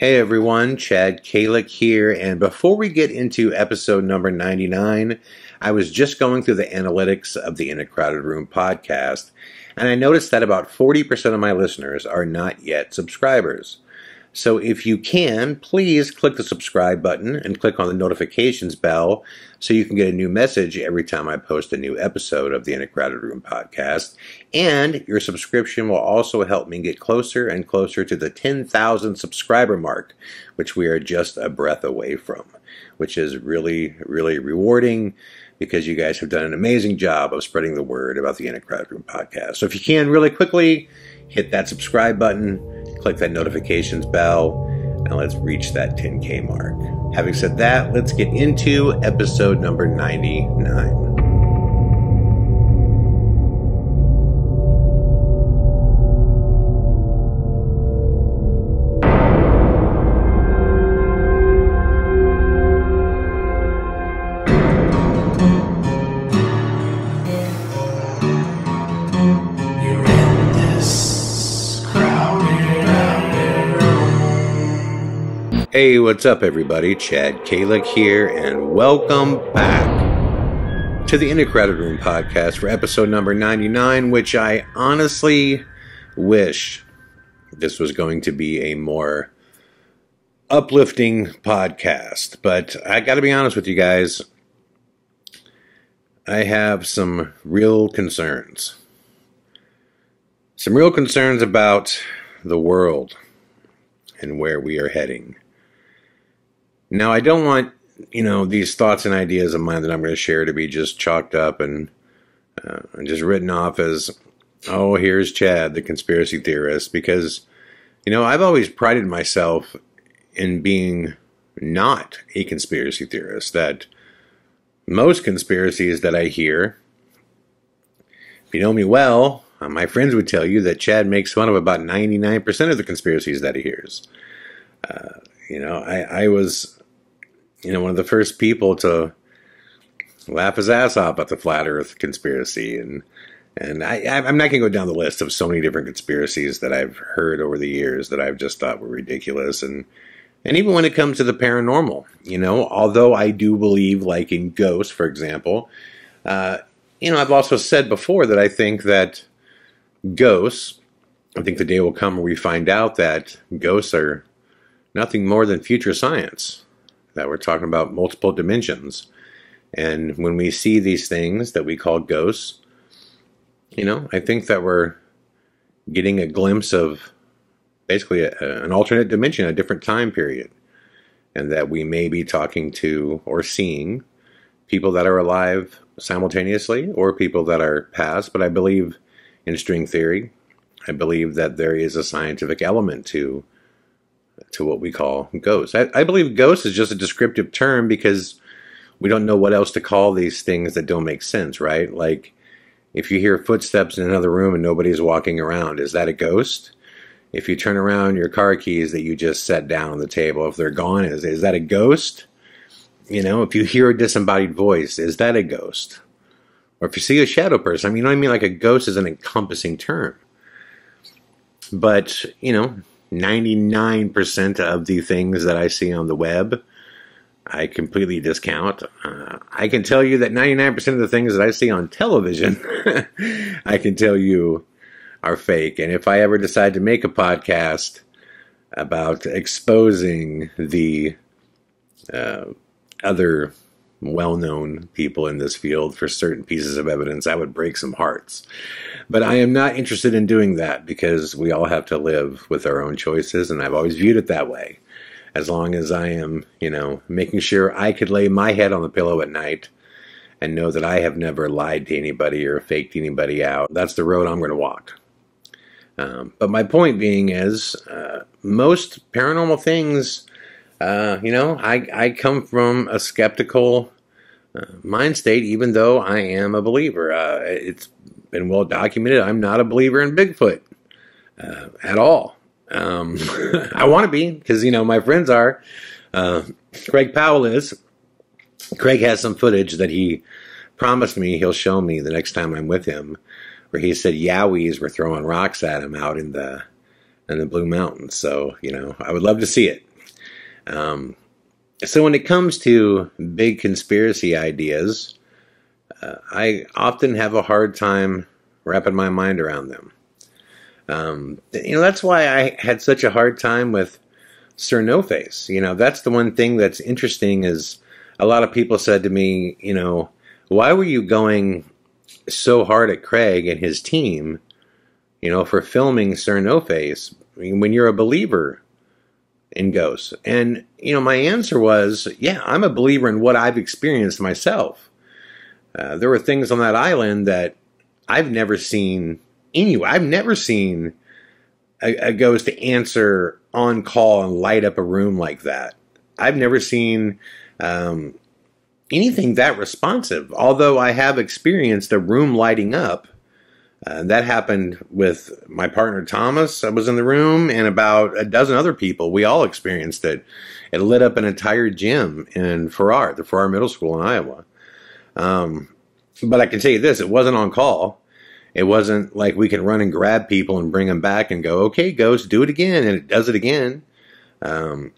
Hey everyone, Chad Kalick here, and before we get into episode number 99, I was just going through the analytics of the In a Crowded Room podcast, and I noticed that about 40% of my listeners are not yet subscribers. So if you can, please click the subscribe button and click on the notifications bell so you can get a new message every time I post a new episode of the In a Crowded Room podcast. And your subscription will also help me get closer and closer to the 10,000 subscriber mark, which we are just a breath away from, which is really, really rewarding because you guys have done an amazing job of spreading the word about the In a Crowded Room podcast. So if you can, really quickly, hit that subscribe button, click that notifications bell, and let's reach that 10K mark. Having said that, let's get into episode number 99. Hey, what's up everybody? Chad Kalick here, and welcome back to the In a Crowded Room podcast for episode number 99, which I honestly wish this was going to be a more uplifting podcast. But I gotta be honest with you guys, I have some real concerns. Some real concerns about the world and where we are heading. Now, I don't want, these thoughts and ideas of mine that I'm going to share to be just chalked up and just written off as, oh, here's Chad, the conspiracy theorist, because, I've always prided myself in being not a conspiracy theorist, that most conspiracies that I hear, if you know me well, my friends would tell you that Chad makes fun of about 99% of the conspiracies that he hears. I was, one of the first people to laugh his ass off at the flat earth conspiracy. And I'm not going to go down the list of so many different conspiracies that I've heard over the years that I've just thought were ridiculous. And even when it comes to the paranormal, although I do believe, like in ghosts, for example, I've also said before that I think that ghosts, I think the day will come where we find out that ghosts are nothing more than future science, that we're talking about multiple dimensions. And when we see these things that we call ghosts, I think that we're getting a glimpse of basically an alternate dimension, a different time period. And that we may be talking to or seeing people that are alive simultaneously or people that are past. But I believe in string theory. I believe that there is a scientific element to what we call ghosts. I believe ghost is just a descriptive term because we don't know what else to call these things that don't make sense, right? Like, if you hear footsteps in another room and nobody's walking around, is that a ghost? If you turn around your car keys that you just set down on the table, if they're gone, is that a ghost? If you hear a disembodied voice, is that a ghost? Or if you see a shadow person, like a ghost is an encompassing term. But, 99% of the things that I see on the web, I completely discount. I can tell you that 99% of the things that I see on television, I can tell you are fake. And if I ever decide to make a podcast about exposing the other well-known people in this field for certain pieces of evidence, I would break some hearts. But I am not interested in doing that because we all have to live with our own choices, and I've always viewed it that way. As long as I am, making sure I could lay my head on the pillow at night and know that I have never lied to anybody or faked anybody out, that's the road I'm going to walk. But my point being is, most paranormal things, I come from a skeptical mind state, even though I am a believer. It's been well documented. I'm not a believer in Bigfoot at all. I want to be, because, my friends are. Craig Powell is. Craig has some footage that he promised me he'll show me the next time I'm with him, where he said Yowies were throwing rocks at him out in the Blue Mountains. So, I would love to see it. So when it comes to big conspiracy ideas, I often have a hard time wrapping my mind around them. That's why I had such a hard time with Sir NOFACE. That's the one thing that's interesting is a lot of people said to me, why were you going so hard at Craig and his team, for filming Sir NOFACE when you're a believer in ghosts? And, my answer was, yeah, I'm a believer in what I've experienced myself. There were things on that island that I've never seen anywhere. I've never seen a ghost to answer on call and light up a room like that. I've never seen anything that responsive, although I have experienced a room lighting up. That happened with my partner Thomas. I was in the room, and about a dozen other people. We all experienced it. It lit up an entire gym in Farrar, the Farrar Middle School in Iowa. But I can tell you this, it wasn't on call. It wasn't like we could run and grab people and bring them back and go, okay, ghost, do it again. And it does it again. And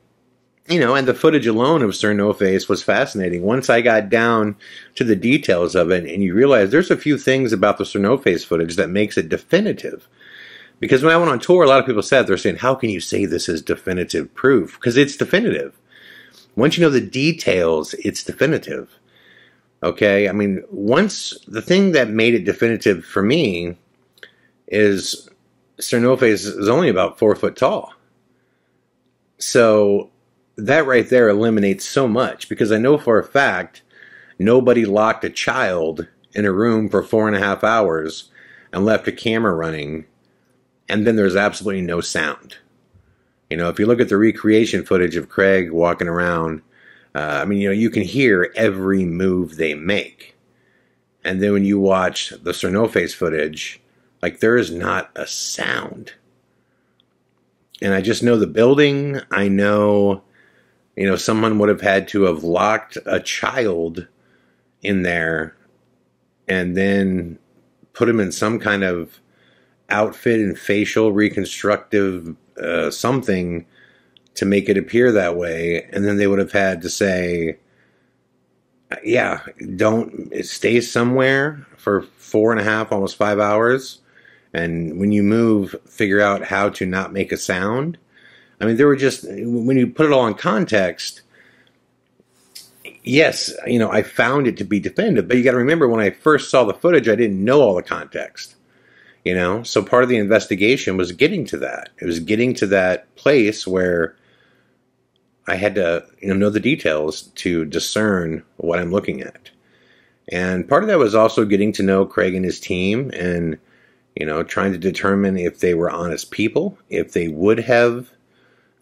the footage alone of Sir NOFACE was fascinating. Once I got down to the details of it, and you realize there's a few things about the Sir NOFACE footage that makes it definitive. Because when I went on tour, a lot of people said, they're saying, how can you say this is definitive proof? Because it's definitive. Once you know the details, it's definitive. Okay, I mean, the thing that made it definitive for me is Sir NOFACE is only about 4 foot tall. So that right there eliminates so much, because I know for a fact nobody locked a child in a room for 4.5 hours and left a camera running, and then there's absolutely no sound. If you look at the recreation footage of Craig walking around, you can hear every move they make. And then when you watch the Sir NOFACE footage, there is not a sound. And I just know the building. I know, someone would have had to have locked a child in there and then put him in some kind of outfit and facial reconstructive something to make it appear that way. And then they would have had to say, yeah, don't stay somewhere for 4.5, almost 5 hours. And when you move, figure out how to not make a sound. I mean, there were just, when you put it all in context, yes, I found it to be definitive. But you got to remember, when I first saw the footage, I didn't know all the context. So part of the investigation was getting to that. It was getting to that place where I had to, know the details to discern what I'm looking at. And part of that was also getting to know Craig and his team and, trying to determine if they were honest people, if they would have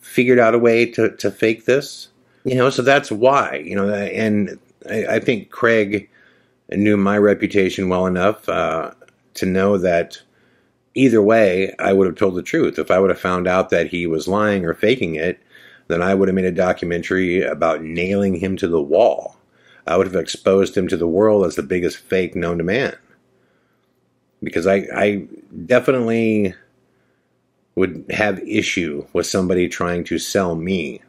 figured out a way to fake this. So that's why, and I think Craig knew my reputation well enough to know that either way, I would have told the truth. If I would have found out that he was lying or faking it, then I would have made a documentary about nailing him to the wall. I would have exposed him to the world as the biggest fake known to man. Because I definitely would have issue with somebody trying to sell me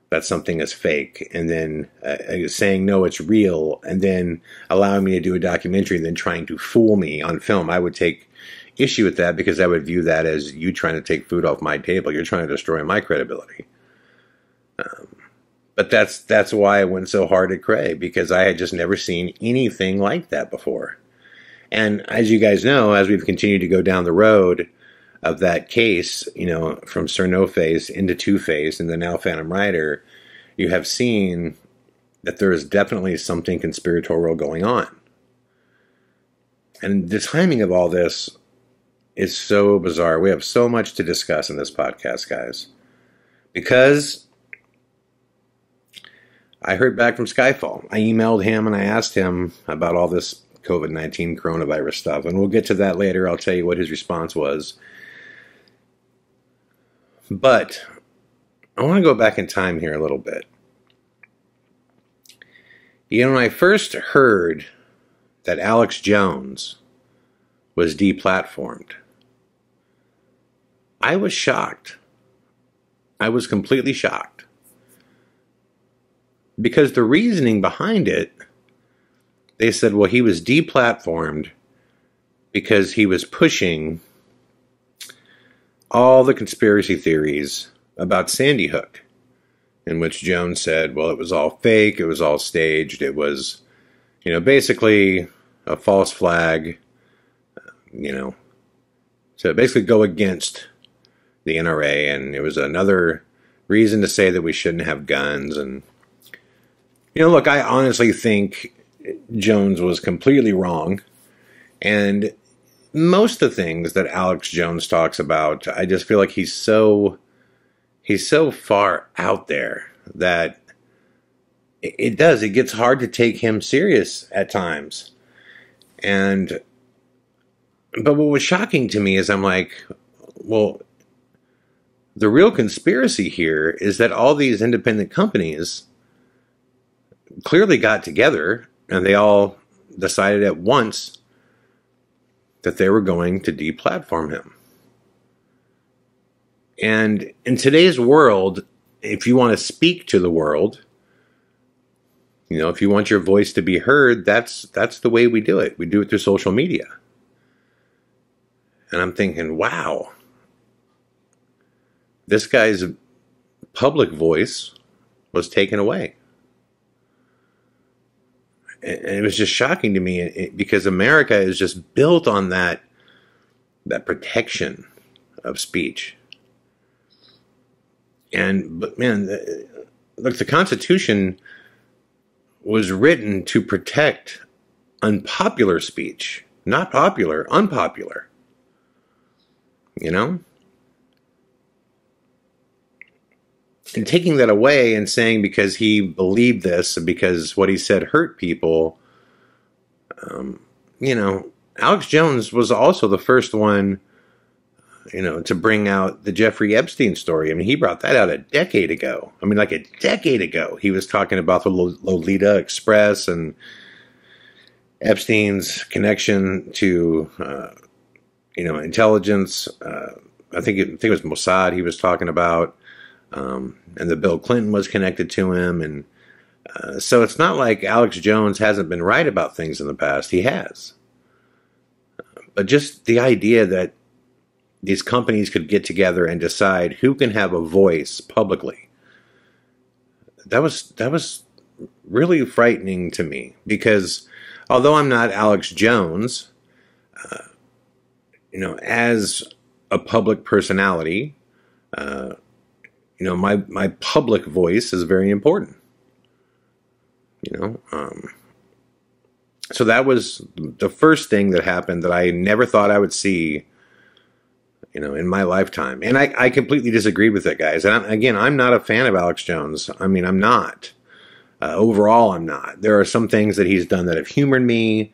that something is fake, and then saying, no, it's real, and then allowing me to do a documentary and then trying to fool me on film. I would take issue with that, because I would view that as you trying to take food off my table. You're trying to destroy my credibility. But that's why I went so hard at Craig, because I had just never seen anything like that before. And as you guys know, as we've continued to go down the road of that case, from Sir NOFACE into Two-Face and then now Phantom Rider, you have seen that there is definitely something conspiratorial going on. And the timing of all this is so bizarre. We have so much to discuss in this podcast, guys. Because I heard back from Skyfall. I emailed him and I asked him about all this COVID-19 coronavirus stuff. And we'll get to that later. I'll tell you what his response was. But I want to go back in time here a little bit. When I first heard that Alex Jones was deplatformed, I was shocked. I was completely shocked. Because the reasoning behind it, they said, well, he was deplatformed because he was pushing all the conspiracy theories about Sandy Hook, in which Jones said, well, it was all fake, it was all staged, it was, basically a false flag, to basically go against the NRA, and it was another reason to say that we shouldn't have guns. And, look, I honestly think Jones was completely wrong, and most of the things that Alex Jones talks about, I just feel like he's so far out there that it gets hard to take him serious at times. But what was shocking to me is I'm like, well, the real conspiracy here is that all these independent companies clearly got together and they all decided at once that they were going to deplatform him. And in today's world, if you want to speak to the world, if you want your voice to be heard, that's the way we do it. We do it through social media. And I'm thinking, wow, this guy's public voice was taken away. And it was just shocking to me because America is just built on that protection of speech. But man, look, the Constitution was written to protect unpopular speech, not popular, unpopular. And taking that away and saying because he believed this and because what he said hurt people, Alex Jones was also the first one, to bring out the Jeffrey Epstein story. I mean, he brought that out a decade ago. I mean, like a decade ago, he was talking about the Lolita Express and Epstein's connection to, intelligence. I think it was Mossad he was talking about. And that Bill Clinton was connected to him. And so it's not like Alex Jones hasn't been right about things in the past. He has. But just the idea that these companies could get together and decide who can have a voice publicly, that was really frightening to me. Because although I'm not Alex Jones, as a public personality, my public voice is very important. So that was the first thing that happened that I never thought I would see, in my lifetime. And I completely disagreed with that, guys. And I'm not a fan of Alex Jones. I mean, I'm not. Overall, I'm not. There are some things that he's done that have humored me.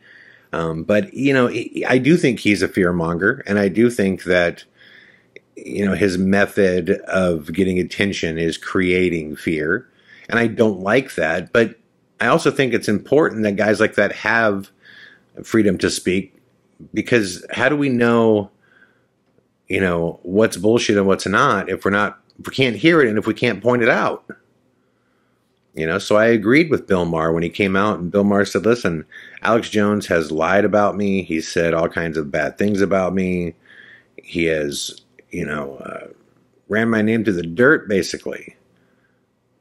But, I do think he's a fearmonger. And I do think that, his method of getting attention is creating fear. And I don't like that. But I also think it's important that guys like that have freedom to speak, because how do we know, what's bullshit and what's not if we can't hear it and if we can't point it out? So I agreed with Bill Maher when he came out, and Bill Maher said, listen, Alex Jones has lied about me. He said all kinds of bad things about me. He has, ran my name to the dirt, basically.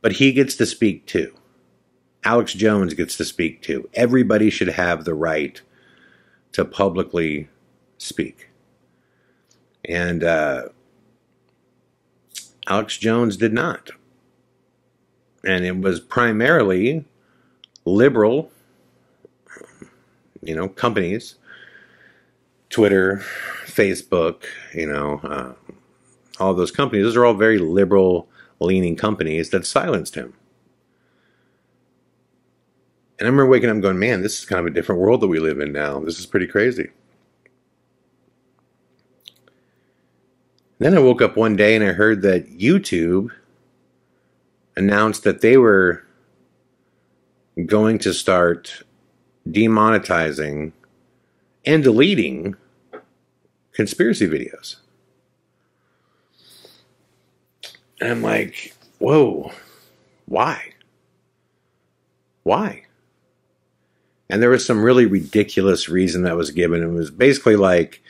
But he gets to speak too. Alex Jones gets to speak too. Everybody should have the right to publicly speak. And Alex Jones did not. And it was primarily liberal, companies, Twitter, Facebook, all those companies. Those are all very liberal-leaning companies that silenced him. And I remember waking up going, man, this is kind of a different world that we live in now. This is pretty crazy. Then I woke up one day and I heard that YouTube announced that they were going to start demonetizing and deleting conspiracy videos. And I'm like, whoa, why? Why? And there was some really ridiculous reason that was given. It was basically like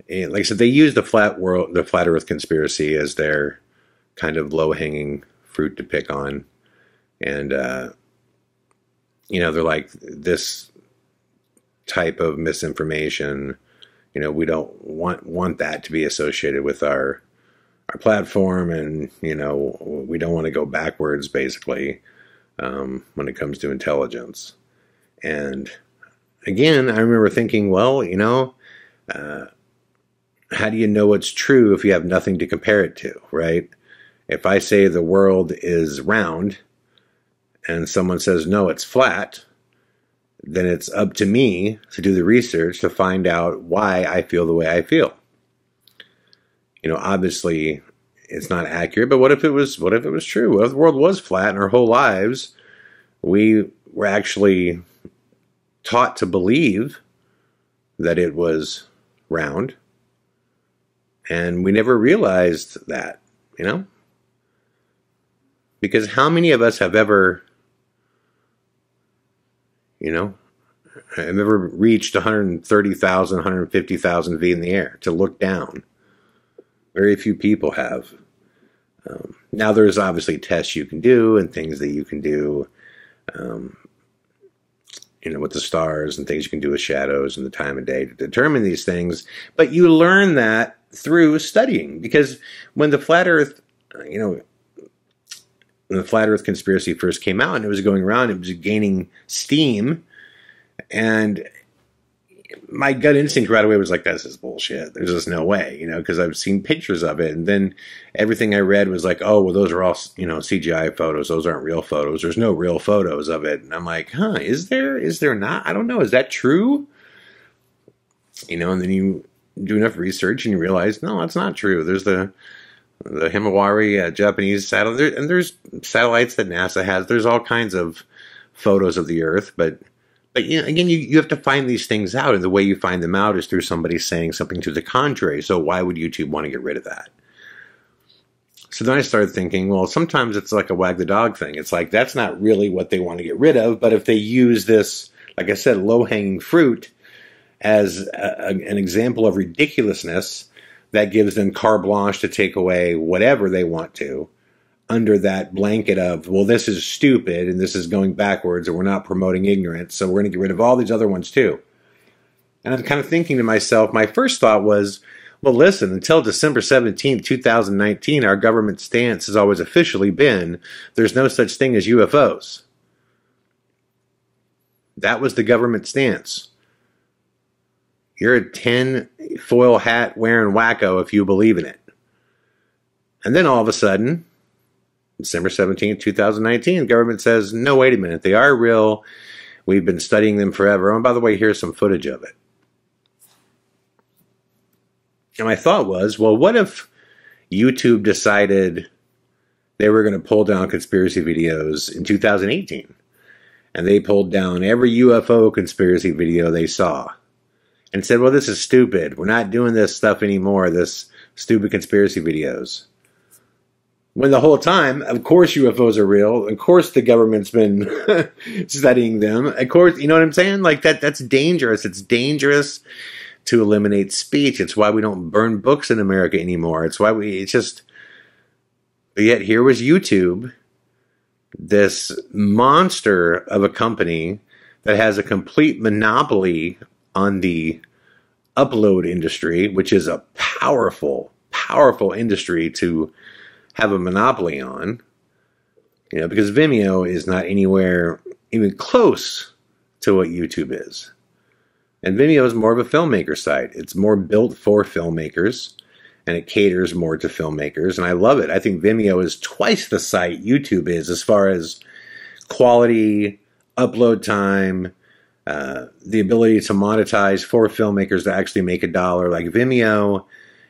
I said, they used the flat Earth conspiracy as their kind of low-hanging fruit to pick on. And, they're like, this type of misinformation, we don't want that to be associated with our platform. And, we don't want to go backwards, basically, when it comes to intelligence. And again, I remember thinking, well, how do you know what's true if you have nothing to compare it to, right? If I say the world is round and someone says, no, it's flat, then it's up to me to do the research to find out why I feel the way I feel. Obviously it's not accurate, but what if it was true? What if the world was flat and our whole lives we were actually taught to believe that it was round, and we never realized that, because how many of us have ever, reached 130,000, 150,000 feet in the air to look down? Very few people have. Now there's obviously tests you can do and things that you can do, with the stars and things you can do with shadows and the time of day to determine these things. But you learn that through studying, because when the flat Earth, when the flat Earth conspiracy first came out and it was going around, it was gaining steam, and my gut instinct right away was like, this is bullshit. There's just no way, because I've seen pictures of it. And then everything I read was like, oh, well, those are all, CGI photos. Those aren't real photos. There's no real photos of it. And I'm like, is there? Is there not? I don't know. Is that true? And then you do enough research and you realize, no, that's not true. There's the Himawari Japanese satellite, and there's satellites that NASA has. There's all kinds of photos of the Earth, but again, you have to find these things out, and the way you find them out is through somebody saying something to the contrary. So why would YouTube want to get rid of that? So then I started thinking, well, sometimes it's like a wag the dog thing. It's like, that's not really what they want to get rid of, but if they use this, like I said, low-hanging fruit as an example of ridiculousness, that gives them carte blanche to take away whatever they want to, under that blanket of, well, this is stupid and this is going backwards and we're not promoting ignorance, so we're going to get rid of all these other ones too. And I'm kind of thinking to myself, my first thought was, well, listen, until December 17th, 2019, our government stance has always officially been, there's no such thing as UFOs. That was the government stance. You're a tin-foil hat wearing wacko if you believe in it. And then all of a sudden, December 17th, 2019, the government says, no, wait a minute, they are real. We've been studying them forever. And by the way, here's some footage of it. And my thought was, well, what if YouTube decided they were going to pull down conspiracy videos in 2018? And they pulled down every UFO conspiracy video they saw and said, well, this is stupid. We're not doing this stuff anymore, this stupid conspiracy videos. When the whole time, of course, UFOs are real. Of course, the government's been studying them. Of course, you know what I'm saying? Like that's dangerous. It's dangerous to eliminate speech. It's why we don't burn books in America anymore. It's why but yet here was YouTube, this monster of a company that has a complete monopoly on the upload industry, which is a powerful, powerful industry to have a monopoly on, because Vimeo is not anywhere even close to what YouTube is. And Vimeo is more of a filmmaker site. It's more built for filmmakers, and it caters more to filmmakers, and I love it. I think Vimeo is twice the site YouTube is as far as quality, upload time, the ability to monetize for filmmakers to actually make $1. Like Vimeo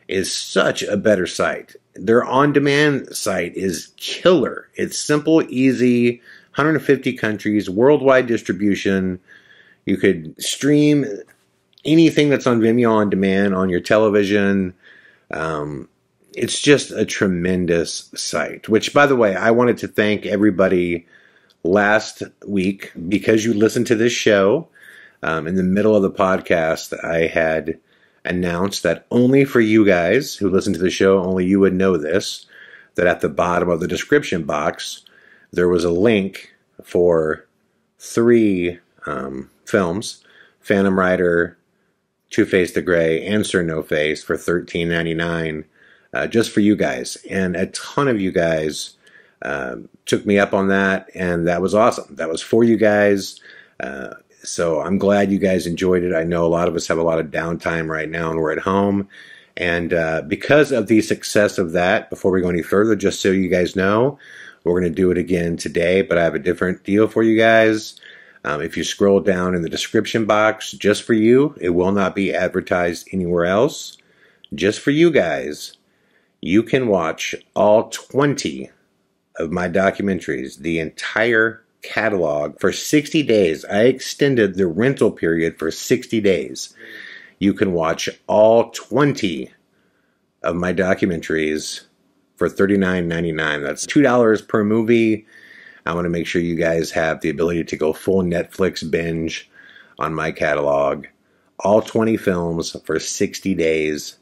is such a better site. Their on-demand site is killer. It's simple, easy, 150 countries, worldwide distribution. You could stream anything that's on Vimeo on demand on your television. It's just a tremendous site, which, by the way, I wanted to thank everybody last week, because you listened to this show, in the middle of the podcast, I had announced that only for you guys who listen to the show, only you would know this, that at the bottom of the description box, there was a link for 3 films, Phantom Rider, Two-Face the Gray, and Sir No Face for $13.99, just for you guys. And a ton of you guys took me up on that, and that was awesome. That was for you guys. So I'm glad you guys enjoyed it. I know a lot of us have a lot of downtime right now, and we're at home. And because of the success of that, before we go any further, just so you guys know, we're going to do it again today, but I have a different deal for you guys. If you scroll down in the description box, just for you, it will not be advertised anywhere else. Just for you guys, you can watch all 20 of my documentaries, the entire catalog, for 60 days. I extended the rental period for 60 days. You can watch all 20 of my documentaries for $39.99. That's $2 per movie. I want to make sure you guys have the ability to go full Netflix binge on my catalog. All 20 films for 60 days,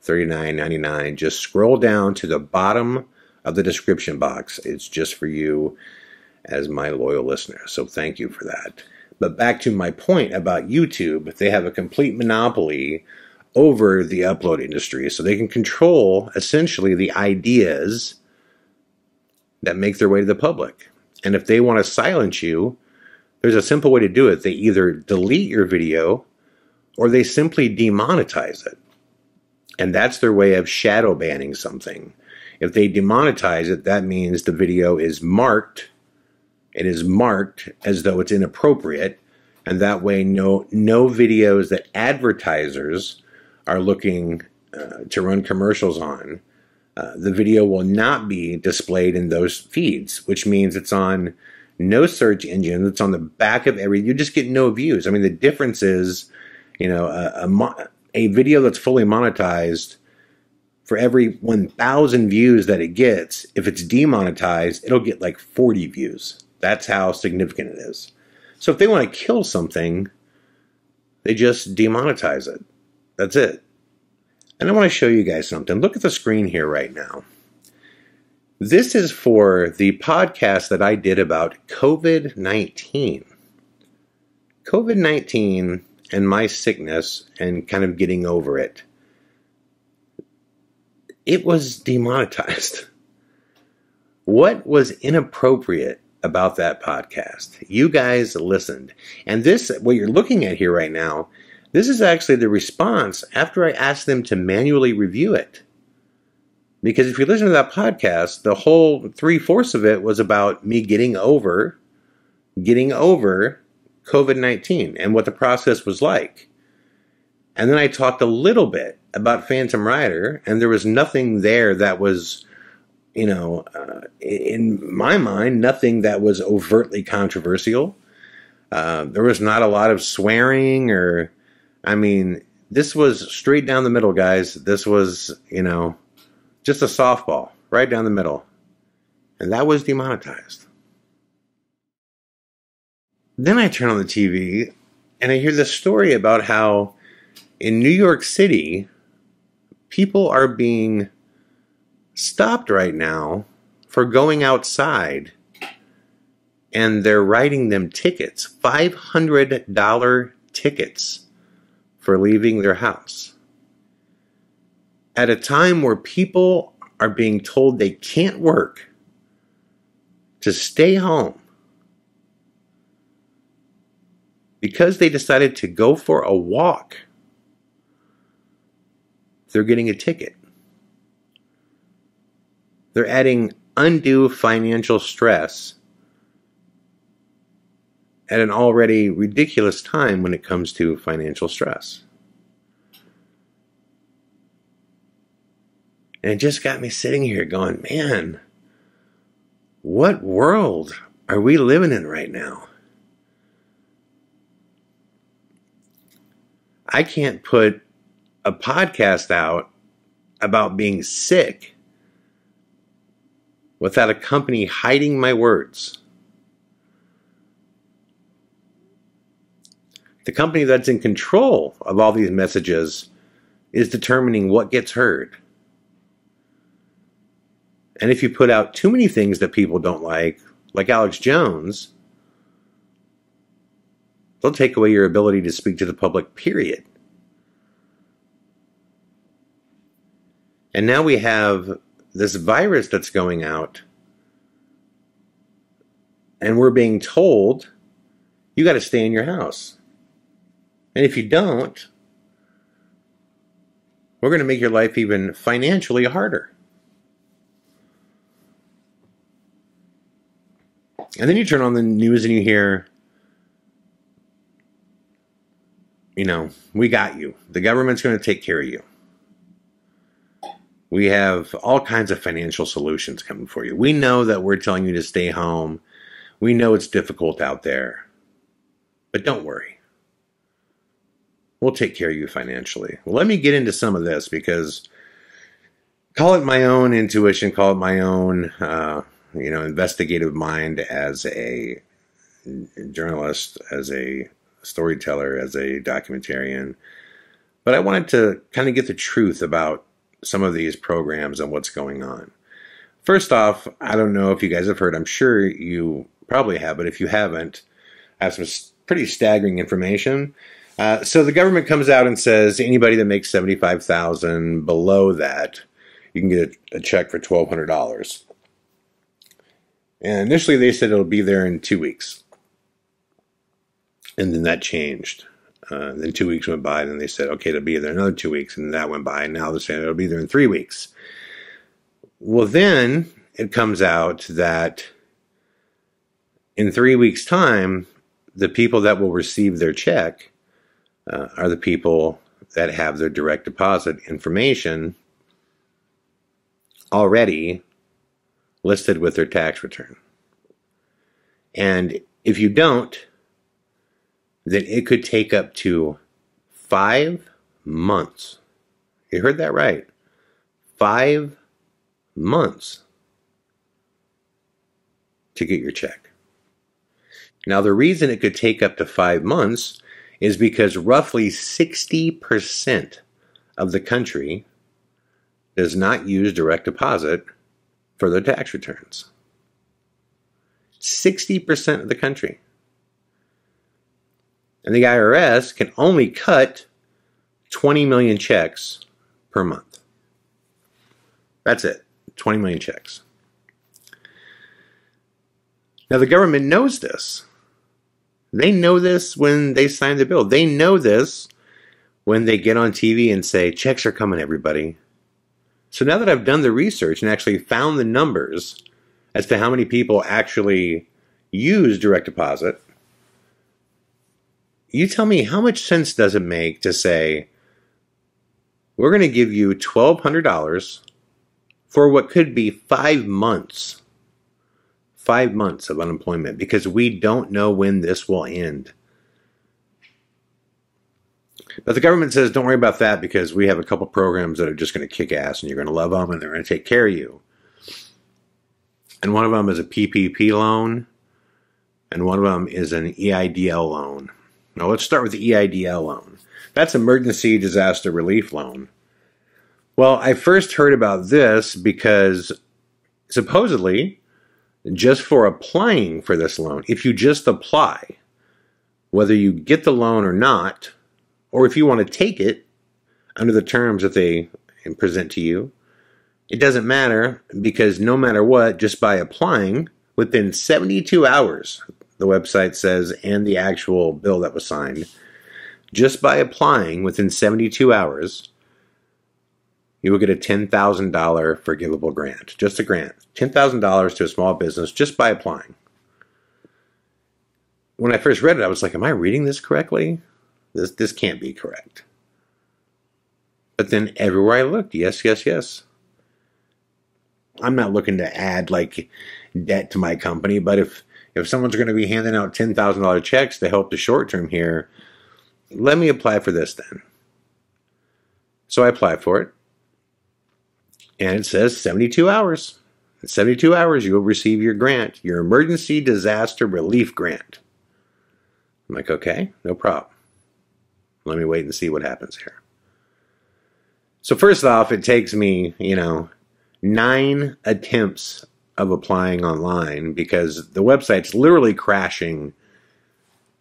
$39.99. Just scroll down to the bottom of the description box. It's just for you as my loyal listener. So thank you for that. But back to my point about YouTube, they have a complete monopoly over the upload industry. So they can control essentially the ideas that make their way to the public. And if they want to silence you, there's a simple way to do it. They either delete your video or they simply demonetize it. And that's their way of shadow banning something. If they demonetize it, that means the video is marked. It is marked as though it's inappropriate. And that way, no videos that advertisers are looking to run commercials on, the video will not be displayed in those feeds, which means it's on no search engine. It's on the back of every. You just get no views. I mean, the difference is, you know, a video that's fully monetized, for every 1,000 views that it gets, if it's demonetized, it'll get like 40 views. That's how significant it is. So if they want to kill something, they just demonetize it. That's it. And I want to show you guys something. Look at the screen here right now. This is for the podcast that I did about COVID-19. COVID-19 and my sickness and kind of getting over it. It was demonetized. What was inappropriate about that podcast? You guys listened. And this, what you're looking at here right now, this is actually the response after I asked them to manually review it. Because if you listen to that podcast, the whole 3/4 of it was about me getting over COVID-19 and what the process was like. And then I talked a little bit about Phantom Rider, and there was nothing there that was, you know, in my mind, nothing that was overtly controversial. There was not a lot of swearing or, I mean, this was straight down the middle, guys. This was, you know, just a softball right down the middle. And that was demonetized. Then I turn on the TV and I hear this story about how in New York City, people are being stopped right now for going outside, and they're writing them tickets, $500 tickets for leaving their house. At a time where people are being told they can't work, to stay home, because they decided to go for a walk, they're getting a ticket. They're adding undue financial stress at an already ridiculous time when it comes to financial stress. And it just got me sitting here going, man, what world are we living in right now? I can't put a podcast out about being sick without a company hiding my words. The company that's in control of all these messages is determining what gets heard. And if you put out too many things that people don't like Alex Jones, they'll take away your ability to speak to the public, period. And now we have this virus that's going out, and we're being told, you got to stay in your house. And if you don't, we're going to make your life even financially harder. And then you turn on the news and you hear, we got you. The government's going to take care of you. We have all kinds of financial solutions coming for you. We know that we're telling you to stay home. We know it's difficult out there. But don't worry. We'll take care of you financially. Well, let me get into some of this, because call it my own intuition, call it my own investigative mind as a journalist, as a storyteller, as a documentarian. But I wanted to kind of get the truth about some of these programs and what's going on. First off, I don't know if you guys have heard, I'm sure you probably have, but if you haven't, I have some pretty staggering information. So the government comes out and says anybody that makes $75,000 below that, you can get a check for $1,200. And initially they said it'll be there in 2 weeks. And then that changed. Then 2 weeks went by, and then they said, okay, it'll be there another 2 weeks, and that went by, and now they're saying it'll be there in 3 weeks. Well, then it comes out that in 3 weeks' time, the people that will receive their check are the people that have their direct deposit information already listed with their tax return. And if you don't, then it could take up to 5 months. You heard that right. 5 months to get your check. Now, the reason it could take up to 5 months is because roughly 60% of the country does not use direct deposit for their tax returns. 60% of the country. And the IRS can only cut 20 million checks per month. That's it. 20 million checks. Now, the government knows this. They know this when they sign the bill. They know this when they get on TV and say, checks are coming, everybody. So now that I've done the research and actually found the numbers as to how many people actually use direct deposit, you tell me, how much sense does it make to say, we're going to give you $1,200 for what could be 5 months. 5 months of unemployment, because we don't know when this will end. But the government says, don't worry about that, because we have a couple programs that are just going to kick ass and you're going to love them and they're going to take care of you. And one of them is a PPP loan, and one of them is an EIDL loan. Now let's start with the EIDL loan. That's Emergency Disaster Relief Loan. Well, I first heard about this because supposedly, just for applying for this loan, if you just apply, whether you get the loan or not, or if you want to take it under the terms that they present to you, it doesn't matter, because no matter what, just by applying, within 72 hours, the website says, and the actual bill that was signed, just by applying within 72 hours, you will get a $10,000 forgivable grant. Just a grant. $10,000 to a small business just by applying. When I first read it, I was like, am I reading this correctly? This can't be correct. But then everywhere I looked, yes, yes, yes. I'm not looking to add like debt to my company, but if someone's going to be handing out $10,000 checks to help the short term here, let me apply for this then. So I applied for it. And it says 72 hours. In 72 hours, you will receive your grant, your Emergency Disaster Relief Grant. I'm like, okay, no problem. Let me wait and see what happens here. So first off, it takes me, 9 attempts of applying online because the website's literally crashing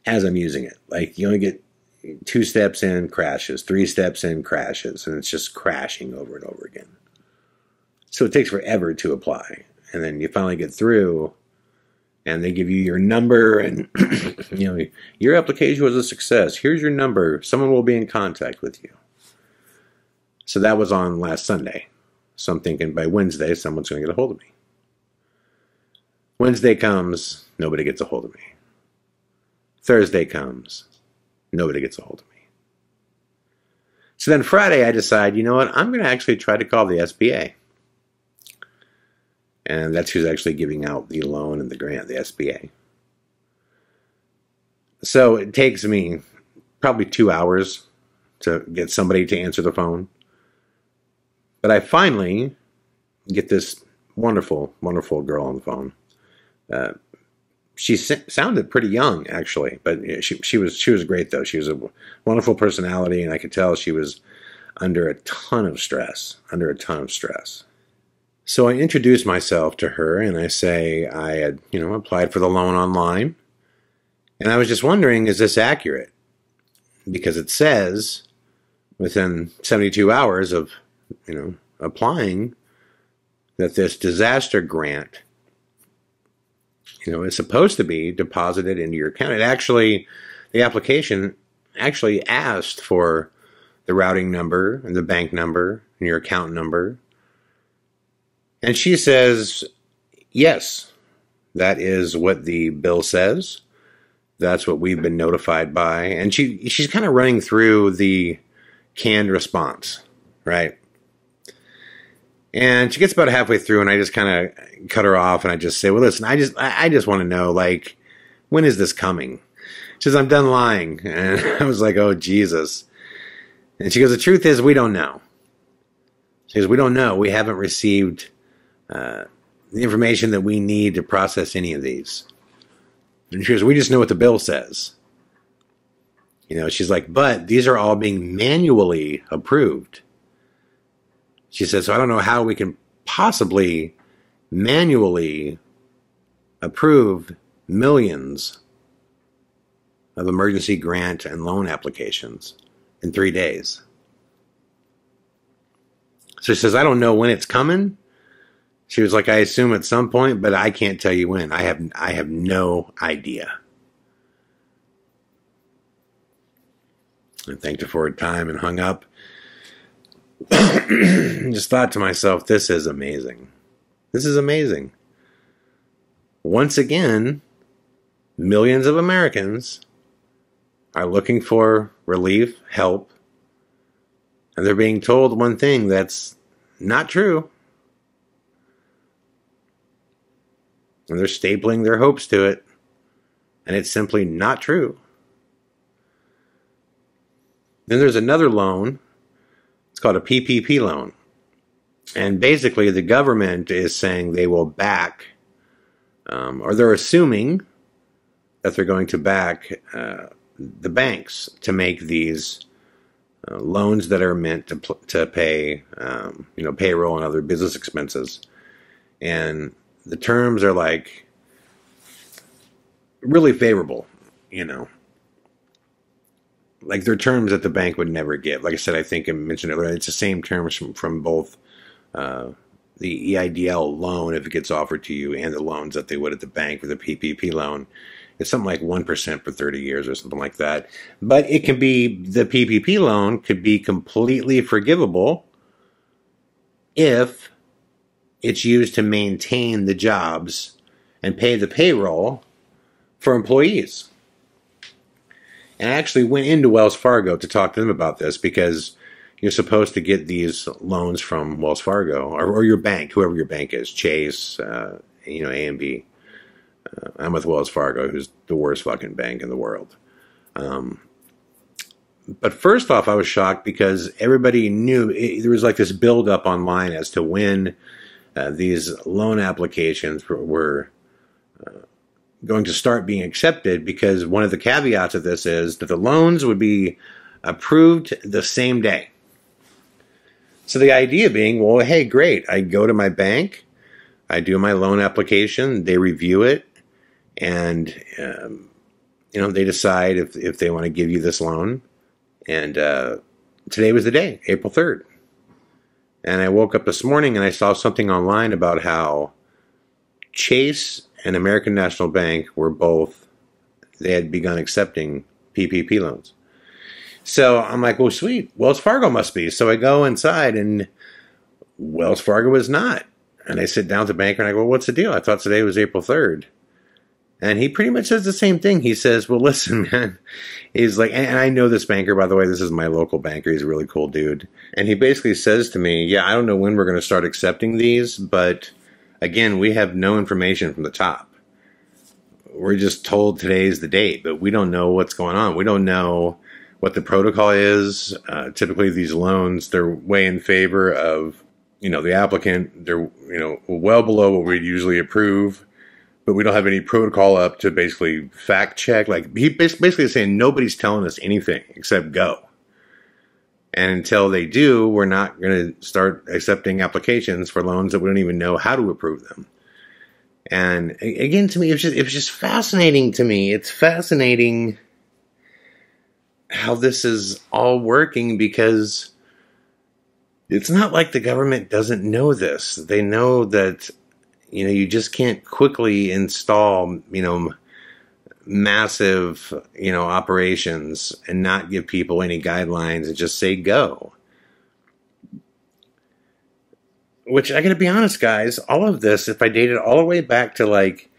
as I'm using it. Like, you only get 2 steps in, crashes, 3 steps in, crashes, and it's just crashing over and over again. So it takes forever to apply. And then you finally get through, and they give you your number, and your application was a success. Here's your number. Someone will be in contact with you. So that was on last Sunday. So I'm thinking by Wednesday, someone's going to get a hold of me. Wednesday comes, nobody gets a hold of me. Thursday comes, nobody gets a hold of me. So then Friday, I decide, you know what? I'm going to actually try to call the SBA. And that's who's actually giving out the loan and the grant, the SBA. So it takes me probably 2 hours to get somebody to answer the phone. But I finally get this wonderful, wonderful girl on the phone. She sounded pretty young, actually, but she was great, though. She was a wonderful personality, and I could tell she was under a ton of stress, So I introduce myself to her, and I say I had, applied for the loan online, and I was just wondering, is this accurate? Because it says within 72 hours of, applying, that this disaster grant, is supposed to be deposited into your account. The application actually asked for the routing number and the bank number and your account number. And she says, yes, that is what the bill says. That's what we've been notified by. And she's kind of running through the canned response, right? And she gets about halfway through, and I just kind of cut her off, and I just say, well, listen, I just want to know, like, when is this coming? She says, I'm done lying. And I was like, oh, Jesus. And she goes, the truth is, we don't know. She goes, we don't know. We haven't received the information that we need to process any of these. And she goes, we just know what the bill says. She's like, but these are all being manually approved. She says, so I don't know how we can possibly manually approve millions of emergency grant and loan applications in 3 days. So she says, I don't know when it's coming. She was like, I assume at some point, but I can't tell you when. I have no idea. I thanked her for her time and hung up. Just thought to myself, this is amazing. This is amazing. Once again, millions of Americans are looking for relief, help, and they're being told one thing that's not true. And they're stapling their hopes to it, and it's simply not true. Then there's another loan. It's called a PPP loan. And basically the government is saying they will back, or they're assuming that they're going to back the banks to make these loans that are meant to pay, payroll and other business expenses. And the terms are like really favorable, Like they're terms that the bank would never give. Like I said, I think I mentioned it earlier, it's the same terms from both the EIDL loan, if it gets offered to you, and the loans that they would at the bank with a PPP loan. It's something like 1% for 30 years or something like that. But it can be, the PPP loan could be completely forgivable if it's used to maintain the jobs and pay the payroll for employees. And I actually went into Wells Fargo to talk to them about this, because you're supposed to get these loans from Wells Fargo or your bank, whoever your bank is, Chase, A&B. I'm with Wells Fargo, who's the worst fucking bank in the world. But first off, I was shocked because everybody knew there was like this build-up online as to when these loan applications were going to start being accepted, because one of the caveats of this is that the loans would be approved the same day. So the idea being, well, hey, great. I go to my bank, I do my loan application, they review it, and they decide if they want to give you this loan. And today was the day, April 3rd. And I woke up this morning and I saw something online about how Chase and American National Bank they had begun accepting PPP loans. So I'm like, well, sweet, Wells Fargo must be. So I go inside and Wells Fargo is not. And I sit down with the banker and I go, well, what's the deal? I thought today was April 3rd. And he pretty much says the same thing. He says, well, listen, man. He's like, and I know this banker, by the way. This is my local banker. He's a really cool dude. And he basically says to me, yeah, I don't know when we're going to start accepting these, but again, we have no information from the top. We're just told today's the date, but we don't know what's going on. We don't know what the protocol is. Typically, these loans, they're way in favor of, the applicant. They're, well below what we'd usually approve. But we don't have any protocol up to basically fact check. Like, he basically is saying nobody's telling us anything except go. And until they do, we're not going to start accepting applications for loans that we don't even know how to approve them. And again, to me, it was just fascinating to me. It's fascinating how this is all working, because it's not like the government doesn't know this. They know that you just can't quickly install, massive, operations and not give people any guidelines and just say go. Which, I gotta be honest, guys, all of this, if I date it all the way back to like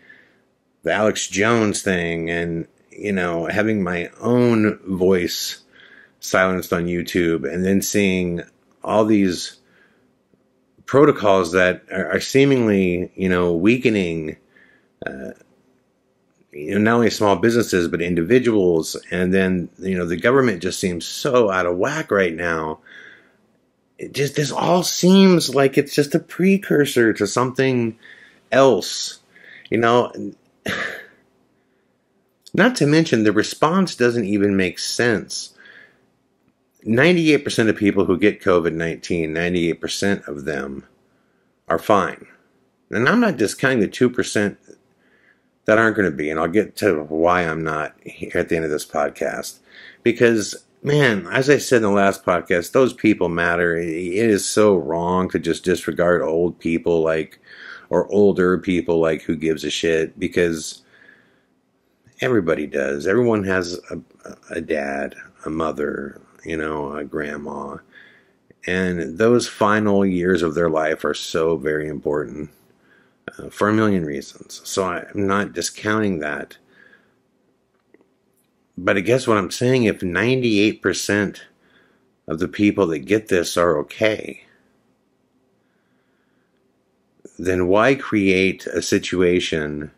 the Alex Jones thing and, having my own voice silenced on YouTube and then seeing all these protocols that are seemingly, weakening, not only small businesses, but individuals. And then, the government just seems so out of whack right now. This all seems like it's just a precursor to something else, not to mention the response doesn't even make sense. 98% of people who get COVID-19, 98% of them are fine. And I'm not discounting the 2% that aren't going to be. And I'll get to why I'm not here at the end of this podcast. Because, man, as I said in the last podcast, those people matter. It is so wrong to just disregard old people or older people, who gives a shit. Because everybody does. Everyone has a dad, a mother, a grandma. And those final years of their life are so very important for a million reasons. So I'm not discounting that. But I guess what I'm saying, if 98% of the people that get this are okay, then why create a situation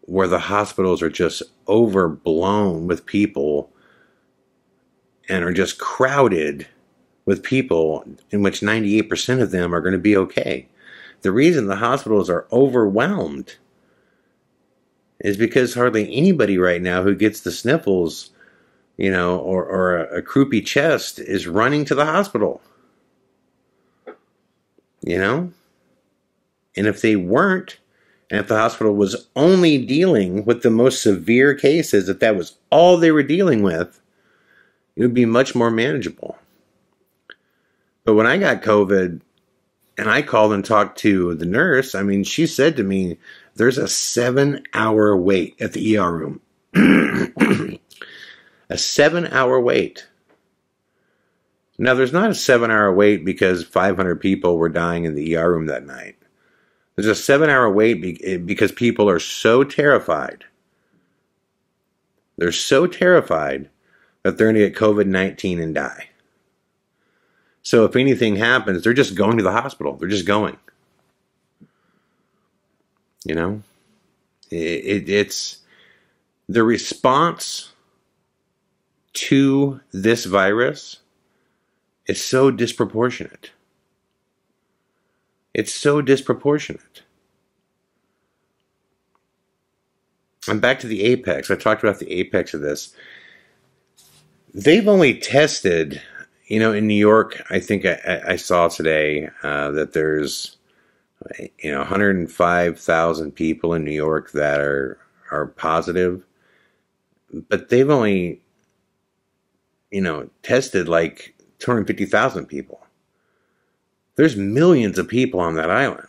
where the hospitals are just overblown with people and are just crowded with people in which 98% of them are going to be okay? The reason the hospitals are overwhelmed is because hardly anybody right now who gets the sniffles, or a croupy chest is running to the hospital. And if they weren't, and if the hospital was only dealing with the most severe cases, if that was all they were dealing with, it would be much more manageable. But when I got COVID and I called and talked to the nurse, she said to me, there's a 7-hour wait at the ER room. A 7-hour wait. Now, there's not a 7-hour wait because 500 people were dying in the ER room that night. There's a 7-hour wait because people are so terrified. They're so terrified that they're going to get COVID-19 and die. So if anything happens, they're just going to the hospital. They're just going. It's the response to this virus is so disproportionate. It's so disproportionate. And back to the apex. I talked about the apex of this. they've only tested, in New York, I think I saw today that there's, 105,000 people in New York that are positive, but they've only, tested like 250,000 people. There's millions of people on that island.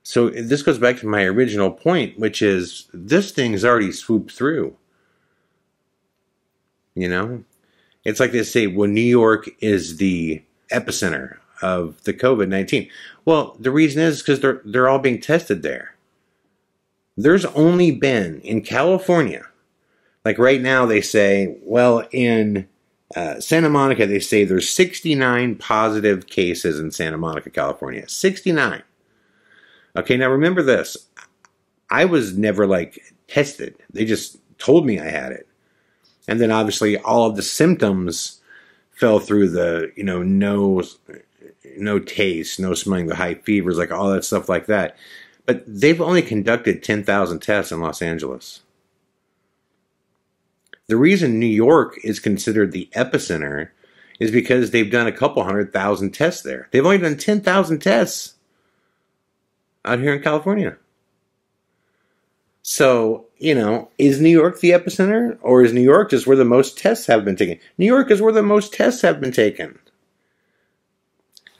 So this goes back to my original point, which is this thing's already swooped through. It's like they say, well, New York is the epicenter of the COVID-19. Well, the reason is because they're all being tested there. There's only been in California, like right now they say, well, in Santa Monica, they say there's 69 positive cases in Santa Monica, California. 69. Okay, now remember this. I was never tested. They just told me I had it. And then obviously all of the symptoms fell through the, no taste, no smelling, the high fevers, all that stuff like that. But they've only conducted 10,000 tests in Los Angeles. The reason New York is considered the epicenter is because they've done a couple 100,000 tests there. They've only done 10,000 tests out here in California. So, is New York the epicenter? Or is New York just where the most tests have been taken? New York is where the most tests have been taken.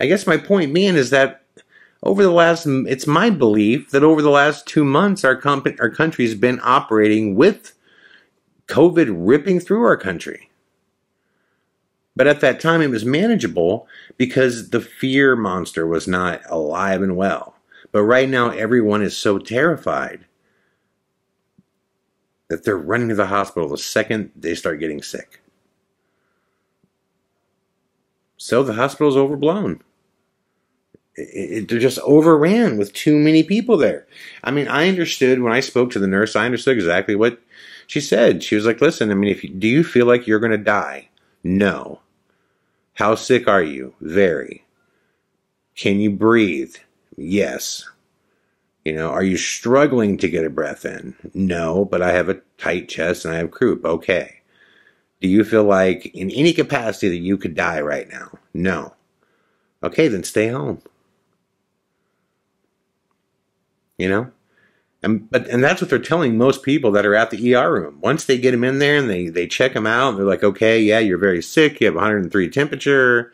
I guess my point being is that it's my belief that over the last 2 months, our country's been operating with COVID ripping through our country. But at that time, it was manageable because the fear monster was not alive and well. But right now, everyone is so terrified that they're running to the hospital the second they start getting sick. So the hospital's overblown. They're just overran with too many people there. I mean, I understood when I spoke to the nurse, I understood exactly what she said. She was like, listen, do you feel like you're going to die? No. How sick are you? Very. Can you breathe? Yes. Are you struggling to get a breath in? No, but I have a tight chest and I have croup. Okay. Do you feel like in any capacity that you could die right now? No. Okay, then stay home. And that's what they're telling most people that are at the ER room. Once they get them in there and they check them out, and they're like, okay, yeah, you're very sick. You have 103 temperature,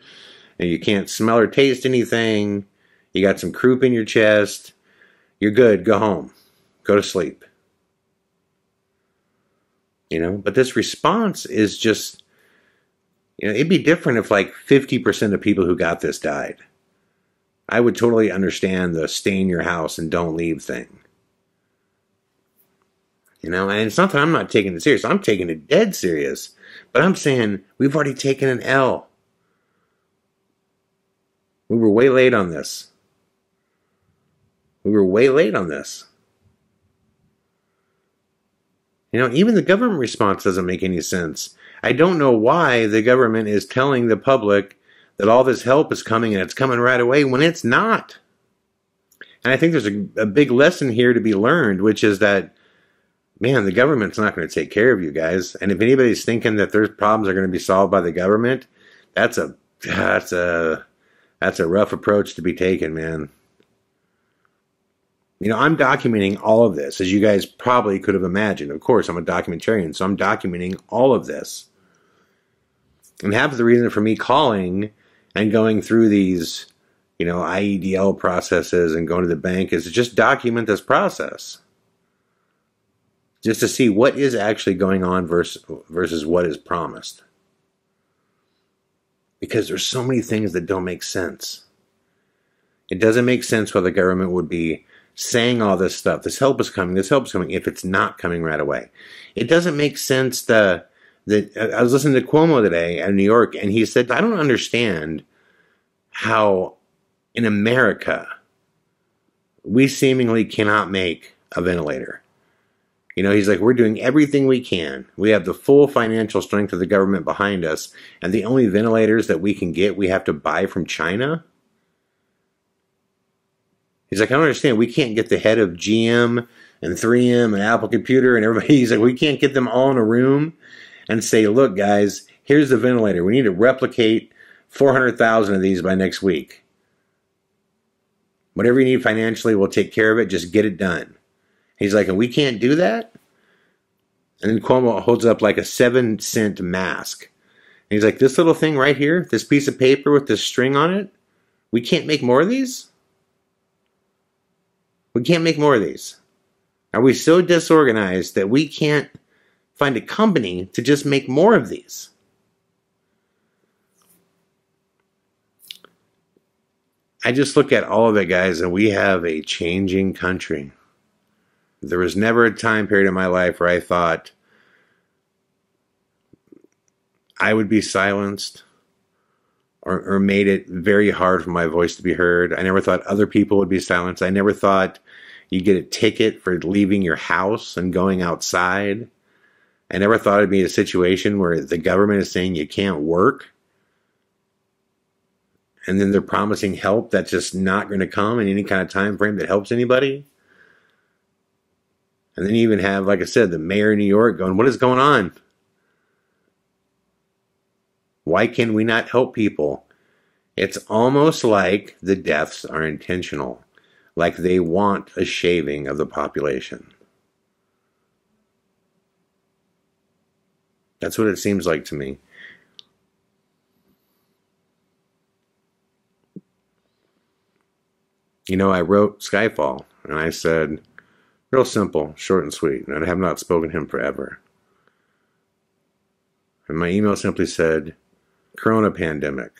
and you can't smell or taste anything. You got some croup in your chest. You're good. Go home. Go to sleep. But this response is just, it'd be different if 50% of people who got this died. I would totally understand the stay in your house and don't leave thing. And it's not that I'm not taking it serious. I'm taking it dead serious. But I'm saying we've already taken an L. We were way late on this. Even the government response doesn't make any sense. I don't know why the government is telling the public that all this help is coming and it's coming right away when it's not. And I think there's a big lesson here to be learned, which is that, man, the government's not going to take care of you guys. And if anybody's thinking that their problems are going to be solved by the government, that's a rough approach to be taken, man. I'm documenting all of this, as you guys probably could have imagined. Of course, I'm a documentarian, so I'm documenting all of this. And half of the reason for me calling and going through these, IEDL processes and going to the bank is to just document this process. Just to see what is actually going on versus what is promised. Because there's so many things that don't make sense. It doesn't make sense why the government would be saying all this stuff. This help is coming, if it's not coming right away. It doesn't make sense that I was listening to Cuomo today in New York, and he said, I don't understand how in America we seemingly cannot make a ventilator. He's like, we're doing everything we can. We have the full financial strength of the government behind us, and the only ventilators that we can get, we have to buy from China. He's like, I don't understand. We can't get the head of GM and 3M and Apple Computer and everybody. He's like, we can't get them all in a room and say, look, guys, here's the ventilator. We need to replicate 400,000 of these by next week. Whatever you need financially, we'll take care of it. Just get it done. He's like, and we can't do that? And then Cuomo holds up like a 7-cent mask. And he's like, this little thing right here, this piece of paper with this string on it, we can't make more of these? We can't make more of these. Are we so disorganized that we can't find a company to just make more of these? I just look at all of it, guys, and we have a changing country. There was never a time period in my life where I thought I would be silenced or made it very hard for my voice to be heard. I never thought other people would be silenced. I never thought you'd get a ticket for leaving your house and going outside. I never thought it'd be a situation where the government is saying you can't work. And then they're promising help that's just not going to come in any kind of time frame that helps anybody. And then you even have, like I said, the mayor of New York going, what is going on? Why can we not help people? It's almost like the deaths are intentional. Like they want a shaving of the population. That's what it seems like to me. You know, I wrote Skyfall, and I said, real simple, short and sweet, and I have not spoken to him forever. And my email simply said, Corona pandemic,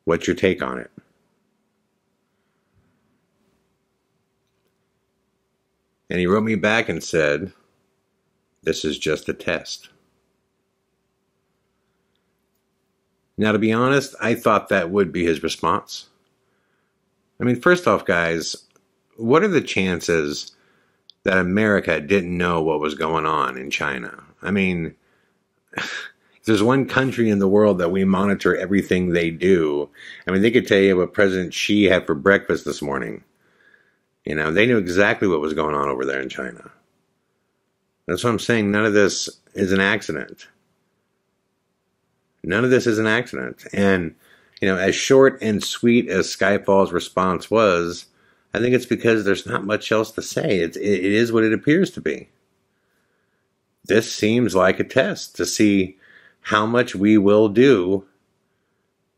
what's your take on it? And he wrote me back and said, this is just a test. Now, to be honest, I thought that would be his response. I mean, first off, guys, what are the chances that America didn't know what was going on in China? I mean, if there's one country in the world that we monitor everything they do, I mean, they could tell you what President Xi had for breakfast this morning. You know, they knew exactly what was going on over there in China. That's what I'm saying. None of this is an accident. None of this is an accident. And, you know, as short and sweet as Skyfall's response was, I think it's because there's not much else to say. It is what it appears to be. This seems like a test to see how much we will do,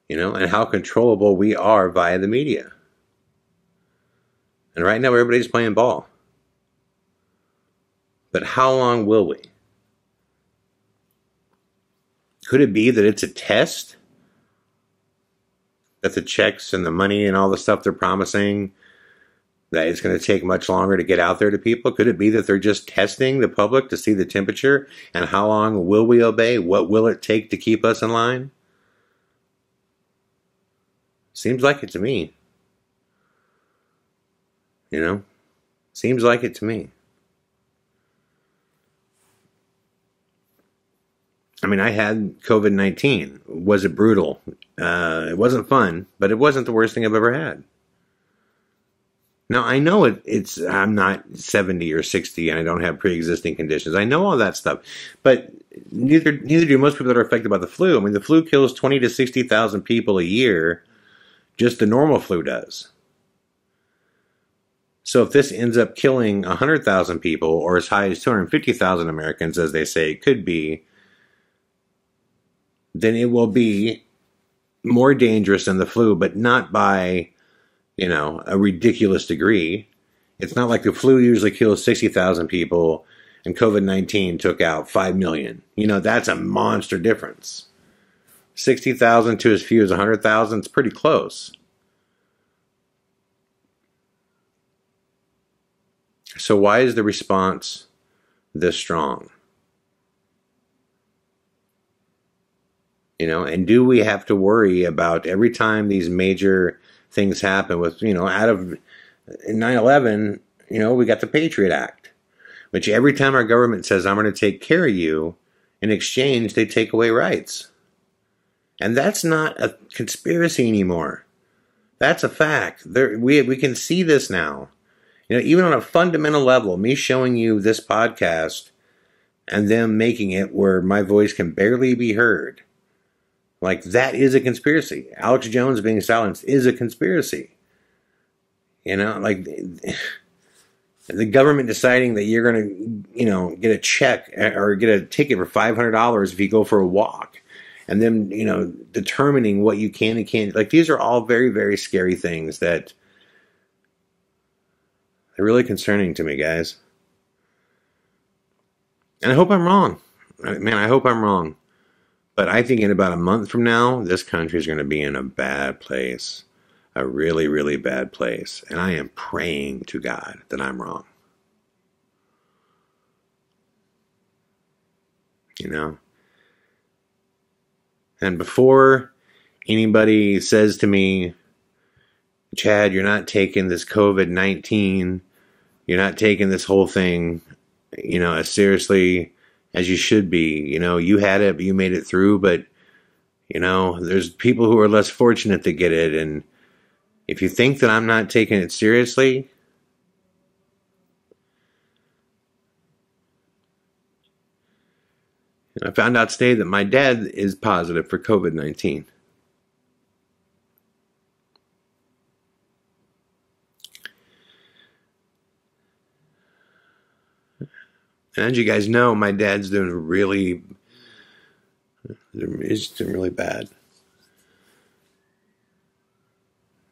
you know, and how controllable we are via the media. And right now everybody's playing ball. But how long will we? Could it be that it's a test? That the checks and the money and all the stuff they're promising, that it's going to take much longer to get out there to people? Could it be that they're just testing the public to see the temperature and how long will we obey? What will it take to keep us in line? Seems like it to me. You know? Seems like it to me. I mean, I had COVID-19. Was it brutal? It wasn't fun, but it wasn't the worst thing I've ever had. Now, I know I'm not 70 or 60 and I don't have pre-existing conditions. I know all that stuff. But neither do most people that are affected by the flu. I mean, the flu kills 20 to 60,000 people a year. Just the normal flu does. So if this ends up killing 100,000 people or as high as 250,000 Americans, as they say it could be, then it will be more dangerous than the flu, but not by, you know, a ridiculous degree. It's not like the flu usually kills 60,000 people and COVID-19 took out 5 million. You know, that's a monster difference. 60,000 to as few as 100,000 is pretty close. So why is the response this strong? You know, and do we have to worry about every time these major things happen with, you know, out of 9/11, you know, we got the Patriot Act, which every time our government says, I'm going to take care of you, in exchange, they take away rights. And that's not a conspiracy anymore. That's a fact. We can see this now. You know, even on a fundamental level, me showing you this podcast and them making it where my voice can barely be heard. Like, that is a conspiracy. Alex Jones being silenced is a conspiracy. You know, like, the government deciding that you're going to, you know, get a check or get a ticket for $500 if you go for a walk. And then, you know, determining what you can and can't. Like, these are all very, very scary things that are really concerning to me, guys. And I hope I'm wrong. Man, I hope I'm wrong. But I think in about a month from now, this country is going to be in a bad place. A really, really bad place. And I am praying to God that I'm wrong. You know? And before anybody says to me, Chad, you're not taking this COVID-19, you're not taking this whole thing, you know, as seriously as you should be. You know, you had it, but you made it through. But, you know, there's people who are less fortunate to get it. And if you think that I'm not taking it seriously, I found out today that my dad is positive for COVID-19. And as you guys know, my dad's doing really bad.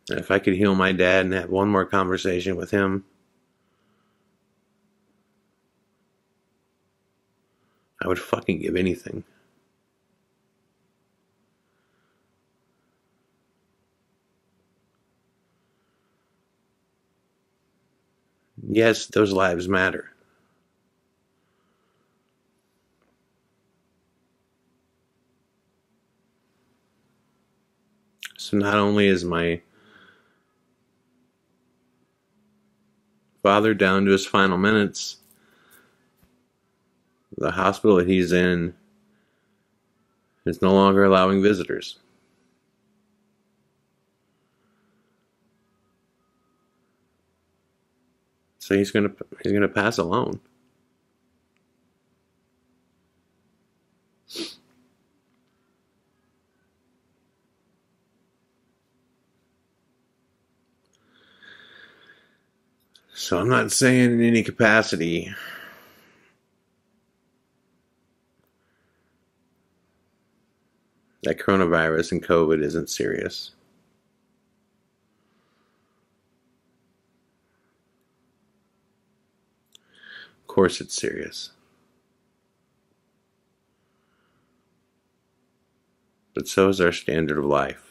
And if I could heal my dad and have one more conversation with him, I would fucking give anything. Yes, those lives matter. So not only is my father down to his final minutes, the hospital that he's in is no longer allowing visitors. So he's gonna pass alone. So I'm not saying in any capacity that coronavirus and COVID isn't serious. Of course it's serious. But so is our standard of life.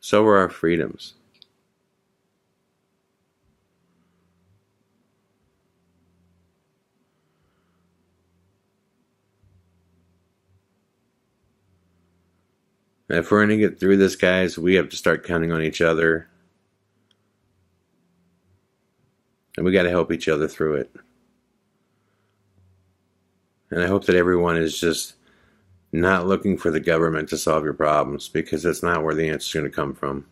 So are our freedoms. And if we're going to get through this, guys, we have to start counting on each other. And we got to help each other through it. And I hope that everyone is just not looking for the government to solve your problems, because that's not where the answer is going to come from.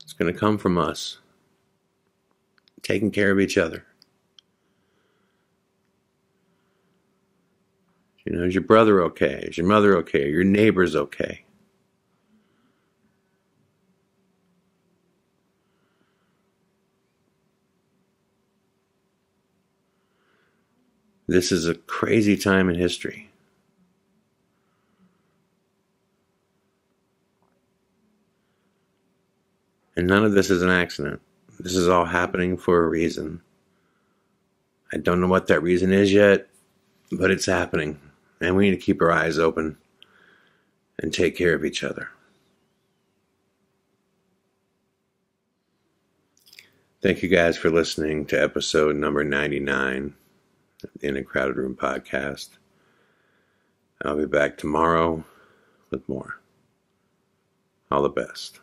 It's going to come from us taking care of each other. You know, is your brother okay? Is your mother okay? Are your neighbors okay? This is a crazy time in history. And none of this is an accident. This is all happening for a reason. I don't know what that reason is yet, but it's happening. And we need to keep our eyes open and take care of each other. Thank you guys for listening to episode number 99 of the In a Crowded Room podcast. I'll be back tomorrow with more. All the best.